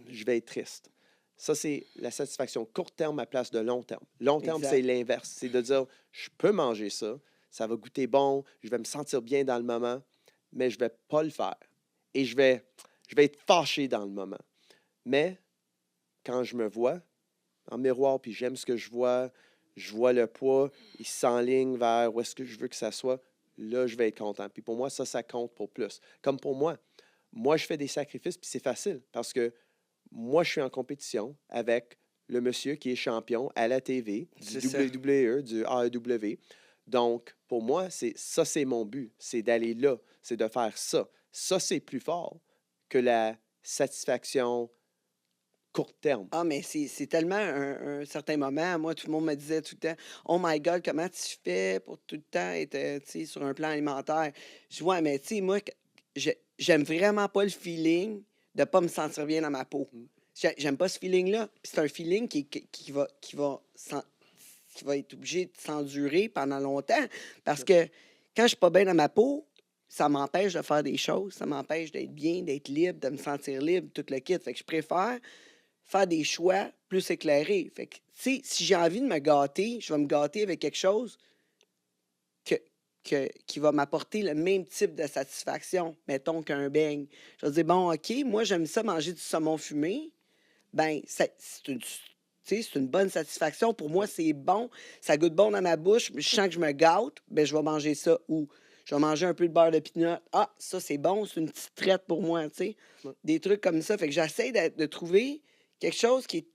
je vais être triste. Ça, c'est la satisfaction court terme à place de long terme. Long terme, Exact. c'est l'inverse. C'est de dire, je peux manger ça, ça va goûter bon, je vais me sentir bien dans le moment, mais je ne vais pas le faire. Et je vais Je vais être fâché dans le moment. Mais quand je me vois en miroir, puis j'aime ce que je vois le poids, il s'enligne vers où est-ce que je veux que ça soit, là, je vais être content. Puis pour moi, ça compte pour plus. Comme pour moi, je fais des sacrifices, puis c'est facile parce que moi, je suis en compétition avec le monsieur qui est champion à la TV, du WWE, du AEW. Donc, pour moi, c'est mon but. C'est d'aller là. C'est de faire ça. Ça, c'est plus fort que la satisfaction court terme. Ah, mais c'est tellement un certain moment. Moi, tout le monde me disait tout le temps, oh my God, comment tu fais pour tout le temps être sur un plan alimentaire? Je vois, mais tu sais, moi, j'aime vraiment pas le feeling de pas me sentir bien dans ma peau. J'aime pas ce feeling-là. Puis c'est un feeling qui va être obligé de s'endurer pendant longtemps. Parce que quand je suis pas bien dans ma peau, ça m'empêche de faire des choses. Ça m'empêche d'être bien, d'être libre, de me sentir libre, tout le kit. Fait que je préfère faire des choix plus éclairés. Fait que, tu sais, si j'ai envie de me gâter, je vais me gâter avec quelque chose qui va m'apporter le même type de satisfaction, mettons qu'un beigne. Je vais dire, bon, OK, moi, j'aime ça manger du saumon fumé. Ben, c'est une bonne satisfaction. Pour moi, c'est bon. Ça goûte bon dans ma bouche. Je sens que je me gâte. Ben, je vais manger ça. Ou je vais manger un peu de beurre de pinot. Ah, ça, c'est bon. C'est une petite traite pour moi, tu sais. Ouais. Des trucs comme ça. Fait que j'essaie de trouver quelque chose qui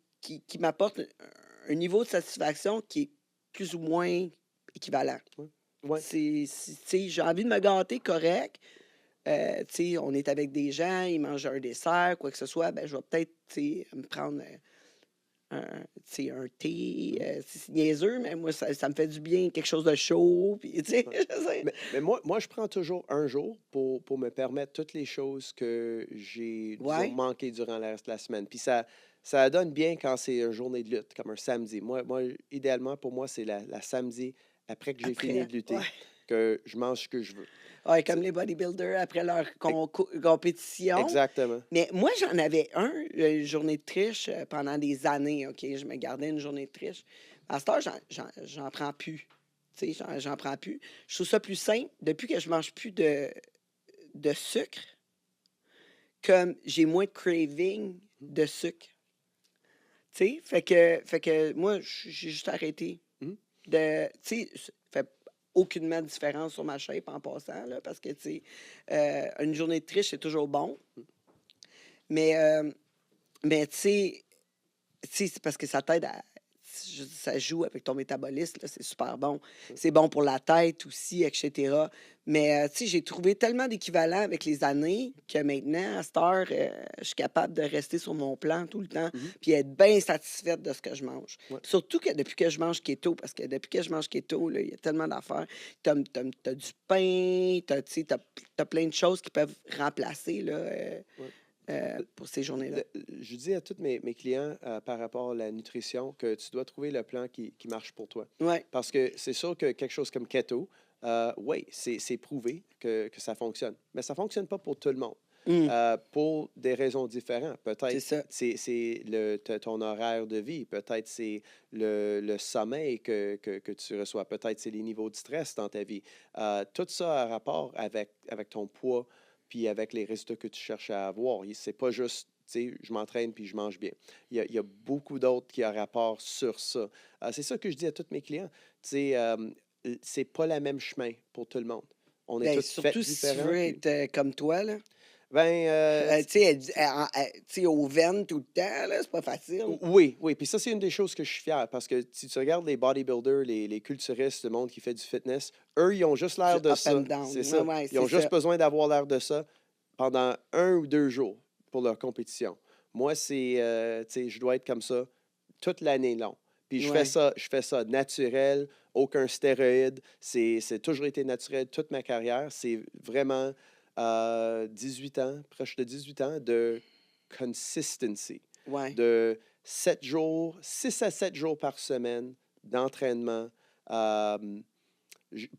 m'apporte un niveau de satisfaction qui est plus ou moins équivalent. Ouais. Tu sais, j'ai envie de me gâter, correct. Tu sais, on est avec des gens, ils mangent un dessert, quoi que ce soit, ben, je vais peut-être, tu sais, me prendre un thé. C'est niaiseux, mais moi, ça me fait du bien, quelque chose de chaud. Puis, tu sais, je sais. Mais moi, je prends toujours un jour pour me permettre toutes les choses que j'ai disons, Ouais. manquées durant le reste de la semaine. Puis ça donne bien quand c'est une journée de lutte, comme un samedi. Moi idéalement, pour moi, c'est la samedi, après que j'ai fini de lutter, Ouais. que je mange ce que je veux. Ouais, comme les bodybuilders après leur compétition. Exactement. Mais moi, j'en avais une journée de triche pendant des années, OK? Je me gardais une journée de triche. À cette heure, j'en prends plus. Tu sais, j'en prends plus. Je trouve ça plus simple. Depuis que je mange plus de sucre, comme j'ai moins de craving de sucre. Tu sais, fait que moi, j'ai juste arrêté Mhm. de. Tu sais, ça fait aucunement de différence sur ma shape en passant, là, parce que, tu sais, une journée de triche, c'est toujours bon. Mais tu sais, c'est parce que ça t'aide à. Ça joue avec ton métabolisme, là, c'est super bon. C'est bon pour la tête aussi, etc. Mais, tu sais, j'ai trouvé tellement d'équivalents avec les années que maintenant, à cette heure, je suis capable de rester sur mon plan tout le temps puis être bien satisfaite de ce que je mange. Ouais. Surtout que depuis que je mange keto, parce que depuis que je mange keto, là, il y a tellement d'affaires. T'as du pain, tu sais, t'as plein de choses qui peuvent remplacer, là, pour ces journées-là. Je dis à tous mes clients par rapport à la nutrition que tu dois trouver le plan qui marche pour toi. Ouais. Parce que c'est sûr que quelque chose comme keto, oui, c'est prouvé que ça fonctionne. Mais ça ne fonctionne pas pour tout le monde. Pour des raisons différentes. Peut-être c'est ton horaire de vie. Peut-être c'est le sommeil que tu reçois. Peut-être c'est les niveaux de stress dans ta vie. Tout ça a rapport avec ton poids puis avec les résultats que tu cherches à avoir. C'est pas juste, tu sais, je m'entraîne puis je mange bien. Il y a beaucoup d'autres qui ont rapport sur ça. C'est ça que je dis à tous mes clients. Tu sais, c'est pas le même chemin pour tout le monde. On est Ben, tous faits surtout si tu différents. veux puis- être comme toi, là. Ben, Tu sais, tu sais, aux veines tout le temps, là, c'est pas facile. oui. Puis ça, c'est une des choses que je suis fier parce que si tu regardes les bodybuilders, les culturistes, le monde qui fait du fitness, eux, ils ont juste l'air de Up ça. and down. C'est ça. Ouais, Ils ont c'est juste ça. besoin d'avoir l'air de ça pendant 1 ou 2 jours pour leur compétition. Moi, c'est, tu sais, je dois être comme ça toute l'année long. Puis je Ouais. fais ça naturel, aucun stéroïde. C'est toujours été naturel toute ma carrière. C'est vraiment 18 ans, proche de 18 ans de consistency, Ouais. de 7 jours, 6 à 7 jours par semaine d'entraînement.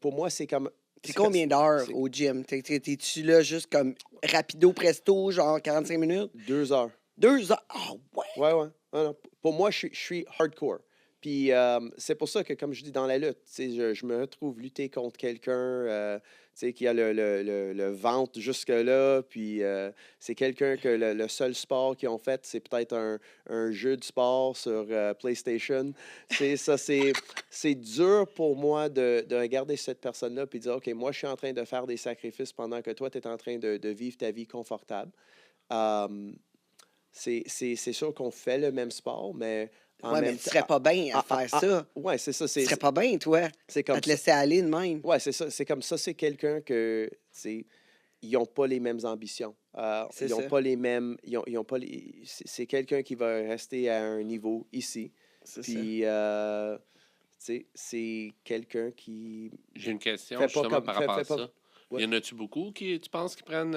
Pour moi, c'est comme... C'est combien d'heures c'est- au gym? T'es-tu là juste comme rapido presto, genre 45 minutes? 2 heures. 2 heures? Ah ouais? Ouais. Ah non, pour moi, je suis hardcore. Puis c'est pour ça que, comme je dis, dans la lutte, je me retrouve lutter contre quelqu'un qui a le ventre jusque-là. Puis c'est quelqu'un que le seul sport qu'ils ont fait, c'est peut-être un jeu de sport sur PlayStation. C'est dur pour moi de regarder cette personne-là et dire, OK, moi, je suis en train de faire des sacrifices pendant que toi, tu es en train de vivre ta vie confortable. C'est sûr qu'on fait le même sport, mais en Ouais, même mais tu serais pas bien à faire ça. Ouais, c'est ça. Tu serais pas bien, toi, C'est comme à te laisser aller de même. Ouais, c'est ça. C'est comme ça. C'est quelqu'un que, ils n'ont pas les mêmes ambitions. C'est Ils n'ont ça. pas les mêmes. Ils ont pas c'est quelqu'un qui va rester à un niveau ici. C'est ça. Puis, c'est quelqu'un qui J'ai une question fait pas justement comme. par rapport à Fait pas, ça. ouais. Y en a-tu beaucoup qui, tu penses, qui prennent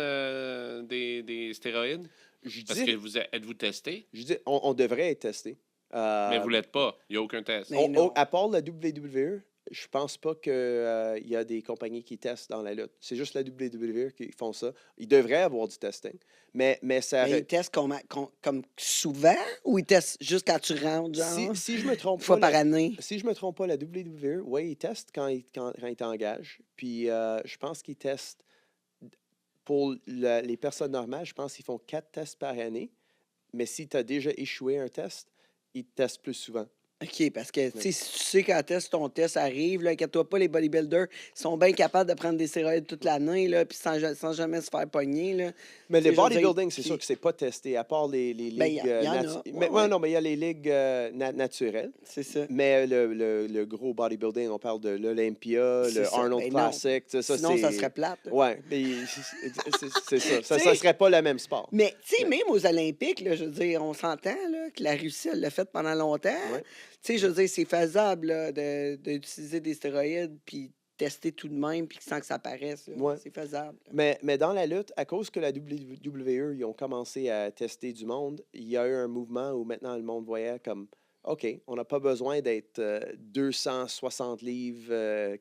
des stéroïdes? Je Parce dis, que êtes-vous testé? on devrait être testé. Mais vous l'êtes pas. Il n'y a aucun test. Mais non. À part la WWE, je pense pas qu'il y a des compagnies qui testent dans la lutte. C'est juste la WWE qui font ça. Ils devraient avoir du testing. Mais ça. Mais ils testent comme souvent ou ils testent juste quand tu rentres, genre, Si je me trompe une fois pas, par année? si je me trompe pas, la WWE, oui, ils testent quand ils t'engagent. Puis je pense qu'ils testent pour les personnes normales, je pense qu'ils font 4 tests par année. Mais si tu as déjà échoué un test, ils te testent plus souvent. OK, parce que, tu sais, si tu sais quand ton test arrive, là, inquiète-toi pas, les bodybuilders sont bien capables de prendre des stéroïdes toute l'année, là, puis sans jamais se faire pogner, là. Mais Tu sais, le je veux dire, bodybuilding, c'est sûr puis- que c'est pas testé, à part les Ben, ligues y en a. mais, Ouais. non, mais il y a les ligues naturelles. C'est ça. Mais le gros bodybuilding, on parle de l'Olympia, C'est le ça. Arnold Ben non. Classic. Ça, Sinon, ça c'est- serait plate. là. Ouais, mais c'est ça. Ça Tu sais- serait pas le même sport. Mais, tu sais, même aux Olympiques, là, je veux dire, on s'entend là, que la Russie, elle l'a fait pendant longtemps. Ouais. Tu sais, je veux dire, c'est faisable là, d'utiliser des stéroïdes puis tester tout de même puis sans que ça paraisse. là. Ouais. C'est faisable. Mais dans la lutte, à cause que la WWE, ils ont commencé à tester du monde, il y a eu un mouvement où maintenant le monde voyait comme, OK, on n'a pas besoin d'être 260 livres,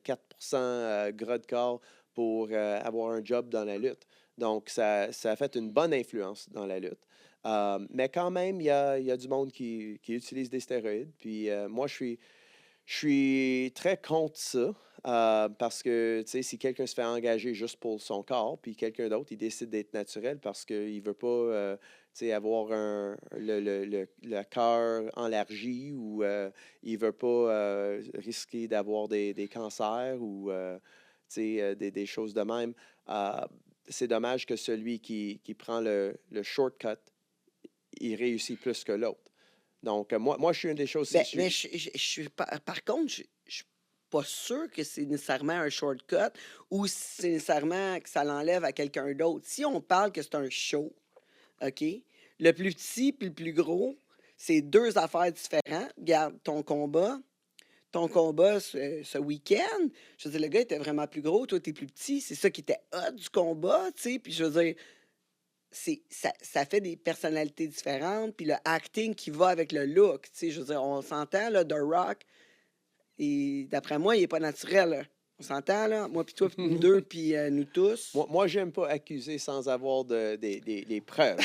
4% gras de corps pour avoir un job dans la lutte. Donc, ça a fait une bonne influence dans la lutte. Mais quand même, il y a du monde qui utilise des stéroïdes. Puis moi, je suis très contre ça. Parce que, tu sais, si quelqu'un se fait engager juste pour son corps, puis quelqu'un d'autre, il décide d'être naturel parce qu'il ne veut pas, tu sais, avoir le cœur élargi ou il ne veut pas risquer d'avoir des cancers ou, tu sais, des choses de même. C'est dommage que celui qui prend le shortcut, il réussit plus que l'autre. Donc, moi, je suis une des choses... Ben, mais je suis par contre, je suis pas sûr que c'est nécessairement un shortcut ou si c'est nécessairement que ça l'enlève à quelqu'un d'autre. Si on parle que c'est un show, OK? Le plus petit puis le plus gros, c'est deux affaires différentes. Regarde, ton combat ce week-end, je veux dire, le gars était vraiment plus gros, toi, t'es plus petit. C'est ça qui était hot du combat, tu sais. Puis je veux dire, ça fait des personnalités différentes, puis le acting qui va avec le look, tu sais, je veux dire, on s'entend, là, The Rock, et d'après moi, il est pas naturel, là. On s'entend, là? Moi, puis toi, puis nous deux, puis nous tous. Moi, j'aime pas accuser sans avoir des preuves.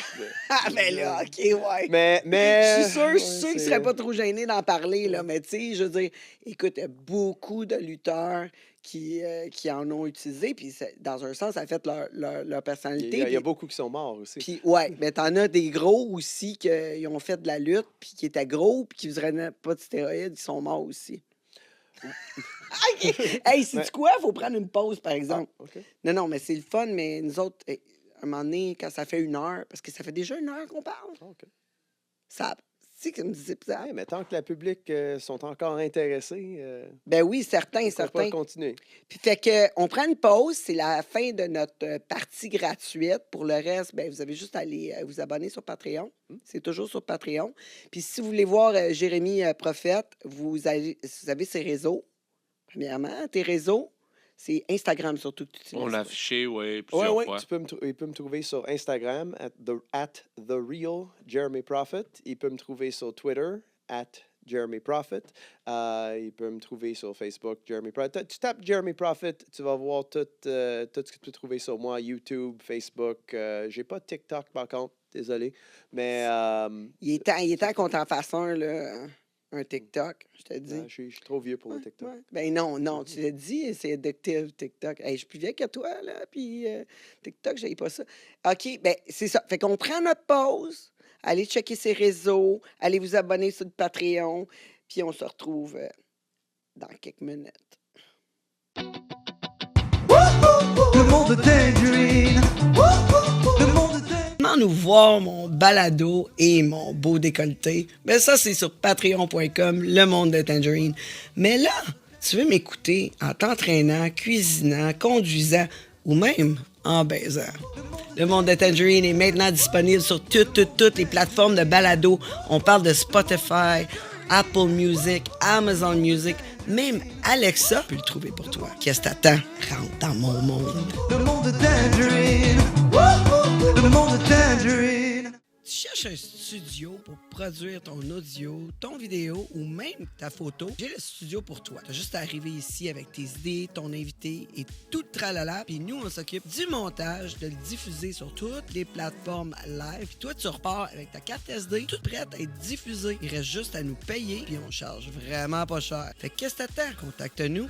Ah, ben là, OK, ouais. Mais Je suis sûr ouais, qu'il ne serait pas trop gêné d'en parler, là, mais tu sais, je veux dire, écoute, il y a beaucoup de lutteurs qui en ont utilisé, puis dans un sens, ça a fait leur personnalité. Il y a puis- beaucoup qui sont morts aussi. Puis, ouais, mais t'en as des gros aussi qui ont fait de la lutte, puis qui étaient gros, puis qui faisaient pas de stéroïdes, ils sont morts aussi. Hey, c'est Ouais. quoi? Faut prendre une pause, par exemple. OK. Non, mais c'est le fun, mais nous autres, un moment donné, quand ça fait 1 heure, parce que ça fait déjà 1 heure qu'on parle, OK. ça, tu sais, comme disait ça. Ouais, mais tant que le public sont encore intéressés, Ben oui, certains. pourquoi pas continuer. Puis fait que on prend une pause, c'est la fin de notre partie gratuite. Pour le reste, ben vous avez juste à aller vous abonner sur Patreon. C'est toujours sur Patreon. Puis si vous voulez voir Jérémy Prophète, vous avez ses réseaux. Premièrement, tes réseaux, c'est Instagram surtout que tu utilises. On l'a affiché, oui, Oui, plusieurs oui, fois. il peut me trouver sur Instagram, at the real Jeremy Prophet. Il peut me trouver sur Twitter, at Jeremy Prophet. Il peut me trouver sur Facebook, Jeremy Prophet. Tu tapes Jeremy Prophet, tu vas voir tout ce que tu peux trouver sur moi, YouTube, Facebook. J'ai pas de TikTok, par contre, désolé. Mais Il est temps qu'on t'en fasse un un TikTok, je te dis. Je suis trop vieux pour le TikTok. Ouais. Ben non, tu l'as dit, c'est addictif, TikTok. Hey, je suis plus vieux que toi, là, puis TikTok, j'aille pas ça. OK, ben c'est ça. Fait qu'on prend notre pause, allez checker ses réseaux, allez vous abonner sur le Patreon, puis on se retrouve dans quelques minutes. Le monde de Tangerine. Le monde de Tangerine. Comment nous voir mon balado et mon beau décolleté? Ben ça, c'est sur patreon.com, le monde de Tangerine. Mais là, tu veux m'écouter en t'entraînant, cuisinant, conduisant ou même en baisant. Le monde de Tangerine est maintenant disponible sur toutes les plateformes de balado. On parle de Spotify, Apple Music, Amazon Music, même Alexa peut le trouver pour toi. Qu'est-ce que t'attends? Rentre dans mon monde. Le monde de Tangerine. Le monde de Tangerine. Tu cherches un studio pour produire ton audio, ton vidéo ou même ta photo? J'ai le studio pour toi. Tu as juste à arriver ici avec tes idées, ton invité et tout le tralala. Puis nous, on s'occupe du montage, de le diffuser sur toutes les plateformes live. Puis toi, tu repars avec ta carte SD, toute prête à être diffusée. Il reste juste à nous payer, puis on charge vraiment pas cher. Fait que qu'est-ce que t'attends? Contacte-nous.